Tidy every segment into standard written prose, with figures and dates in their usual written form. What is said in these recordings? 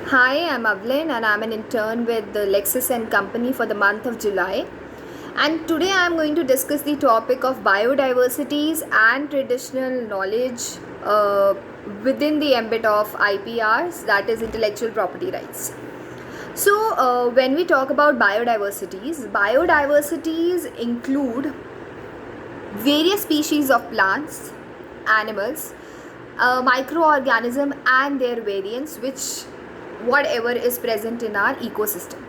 Hi, I'm Avlin and I'm an intern with the Lexus and Company for the month of July. And today I'm going to discuss the topic of biodiversities and traditional knowledge uh, within the ambit of IPRs, that is intellectual property rights. So, when we talk about biodiversities include various species of plants, animals, microorganism and their variants, which whatever is present in our ecosystem.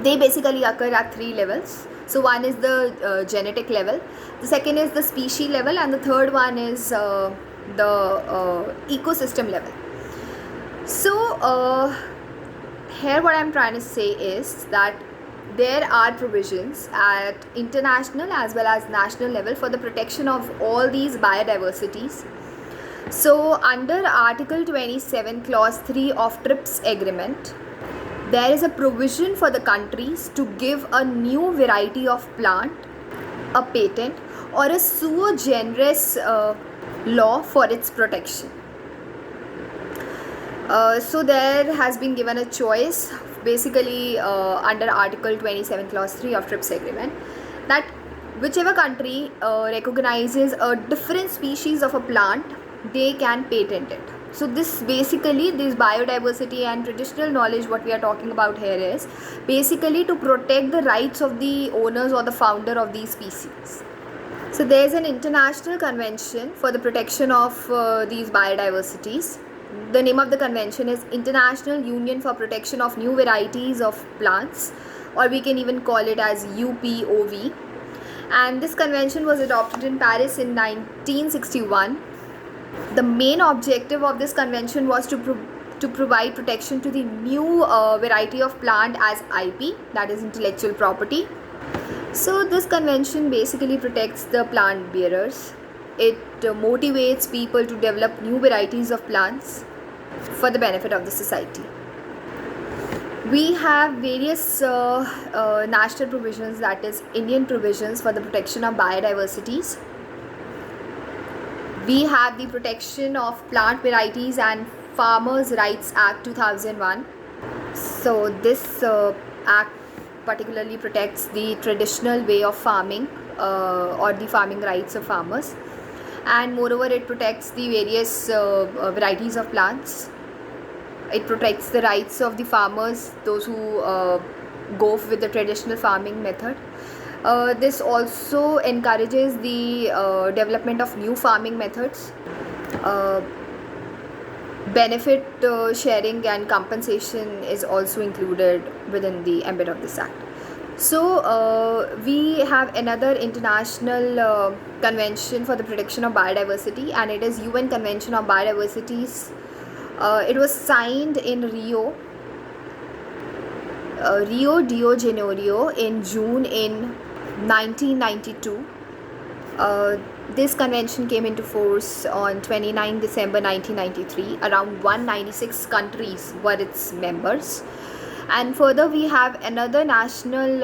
They basically occur at three levels. So one is the genetic level, the second is the species level, and the third one is the ecosystem level. So here what I'm trying to say is that there are provisions at international as well as national level for the protection of all these biodiversities. So under Article 27 Clause 3 of TRIPS Agreement, there is a provision for the countries to give a new variety of plant a patent or a sui generis law for its protection. So there has been given a choice basically under Article 27 Clause 3 of TRIPS Agreement that whichever country recognizes a different species of a plant, they can patent it. So this biodiversity and traditional knowledge, what we are talking about here is basically to protect the rights of the owners or the founder of these species. So there is an international convention for the protection of these biodiversities. The name of the convention is International Union for Protection of New Varieties of Plants, or we can even call it as UPOV. And this convention was adopted in Paris in 1961. The main objective of this convention was to provide protection to the new variety of plant as IP, that is intellectual property. So this convention basically protects the plant bearers. It motivates people to develop new varieties of plants for the benefit of the society. We have various national provisions, that is Indian provisions for the protection of biodiversities. We have the Protection of Plant Varieties and Farmers' Rights Act 2001. So this act particularly protects the traditional way of farming or the farming rights of farmers, and moreover it protects the various varieties of plants. It protects the rights of the farmers, those who go with the traditional farming method. This also encourages the development of new farming methods. Benefit sharing and compensation is also included within the ambit of this act. So we have another international convention for the protection of biodiversity, and it is UN Convention on Biodiversities. It was signed in Rio de Janeiro in June in 1992. This convention came into force on 29 December 1993. Around 196 countries were its members. And further, we have another national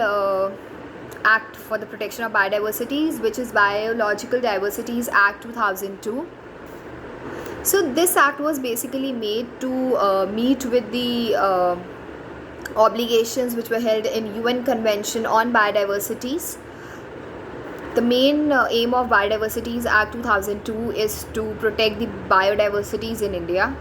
act for the protection of biodiversities, which is Biological Diversities Act 2002. So this act was basically made to meet with the obligations which were held in UN Convention on Biodiversities. The main aim of Biodiversities Act 2002 is to protect the biodiversities in India.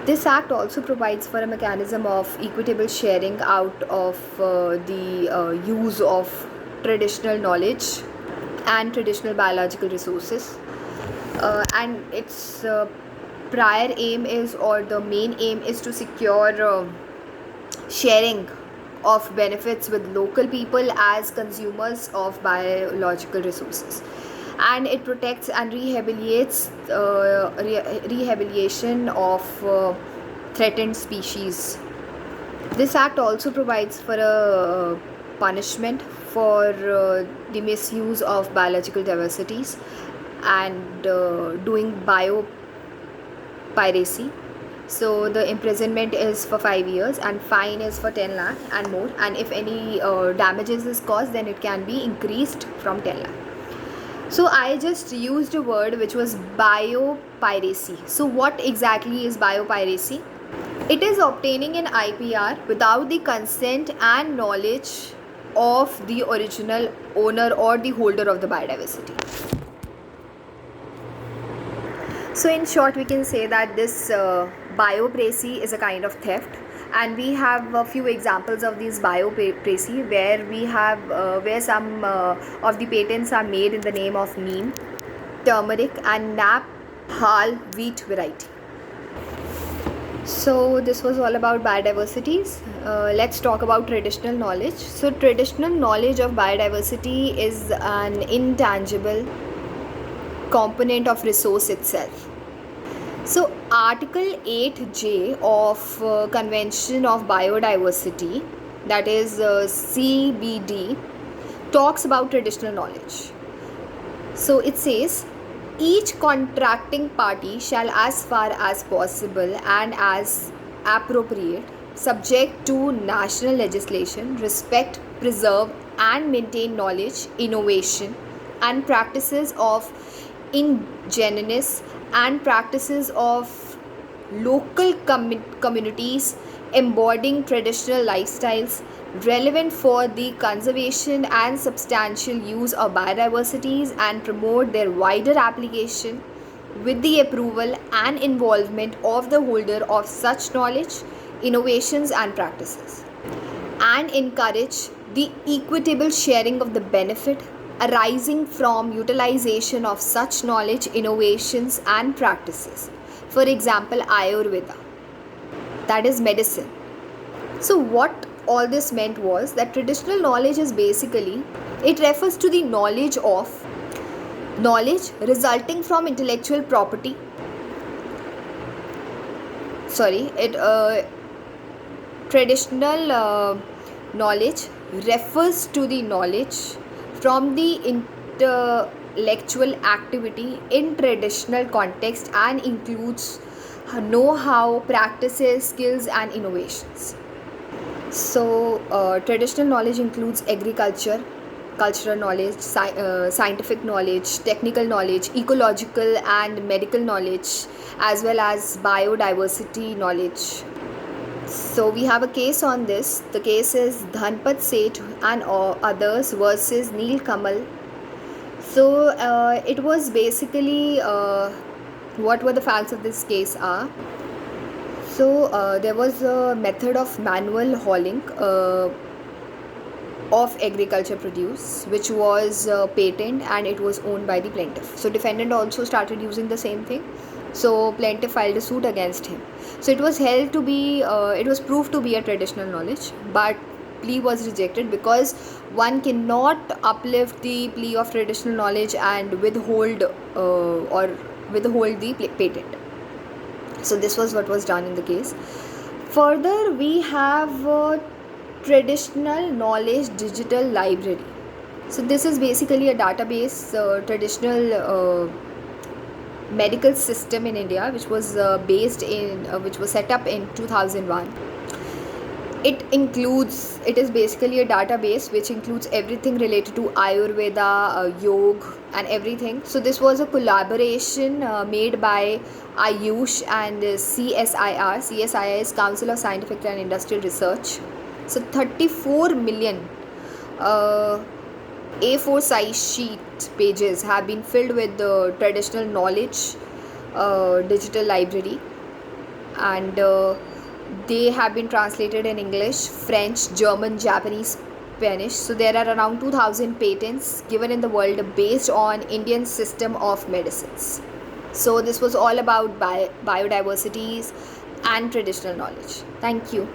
This act also provides for a mechanism of equitable sharing out of the use of traditional knowledge and traditional biological resources. And its prior aim is, or the main aim is, to secure sharing of benefits with local people as consumers of biological resources, and it protects and rehabilitation of threatened species. This act also provides for a punishment for the misuse of biological diversities and doing biopiracy. So the imprisonment is for 5 years and fine is for 10 lakh and more, and if any damages is caused, then it can be increased from 10 lakh. So I just used a word which was biopiracy. So what exactly is biopiracy? It is obtaining an IPR without the consent and knowledge of the original owner or the holder of the biodiversity. So in short, we can say that this biopracy is a kind of theft, and we have a few examples of these biopracy where we have where some of the patents are made in the name of neem, turmeric, and Naphal wheat variety. So this was all about biodiversities. Let's talk about traditional knowledge. So traditional knowledge of biodiversity is an intangible component of resource itself. So Article 8J of Convention of Biodiversity, that is CBD, talks about traditional knowledge. So it says, each contracting party shall, as far as possible and as appropriate, subject to national legislation, respect, preserve, and maintain knowledge, innovation, and practices of indigenous and practices of local communities embodying traditional lifestyles relevant for the conservation and substantial use of biodiversities, and promote their wider application with the approval and involvement of the holder of such knowledge, innovations, and practices, and encourage the equitable sharing of the benefit arising from utilization of such knowledge, innovations, and practices. For example, Ayurveda, that is medicine. So what all this meant was that traditional knowledge is basically, it refers to the knowledge resulting from intellectual property. Traditional knowledge refers to the knowledge from the intellectual activity in traditional context and includes know-how, practices, skills, and innovations. So traditional knowledge includes agriculture, cultural knowledge, scientific knowledge, technical knowledge, ecological and medical knowledge, as well as biodiversity knowledge. So we have a case on this. The case is Dhanpat Seth and others versus Neel Kamal. So it was basically what were the facts of this case are. So there was a method of manual hauling of agriculture produce, which was patent, and it was owned by the plaintiff. So defendant also started using the same thing. So plaintiff filed a suit against him. So it was held to be, it was proved to be a traditional knowledge, but plea was rejected because one cannot uplift the plea of traditional knowledge and withhold the patent. So this was what was done in the case. Further, we have traditional knowledge digital library. So this is basically a database, traditional medical system in India, which was which was set up in 2001. It is basically a database which includes everything related to Ayurveda, yoga, and everything. So this was a collaboration made by Ayush and CSIR. CSIR is Council of Scientific and Industrial Research. So 34 million A4 size sheet pages have been filled with the traditional knowledge digital library, and they have been translated in English, French, German, Japanese, Spanish. So there are around 2000 patents given in the world based on Indian system of medicines. So this was all about biodiversities and traditional knowledge. Thank you.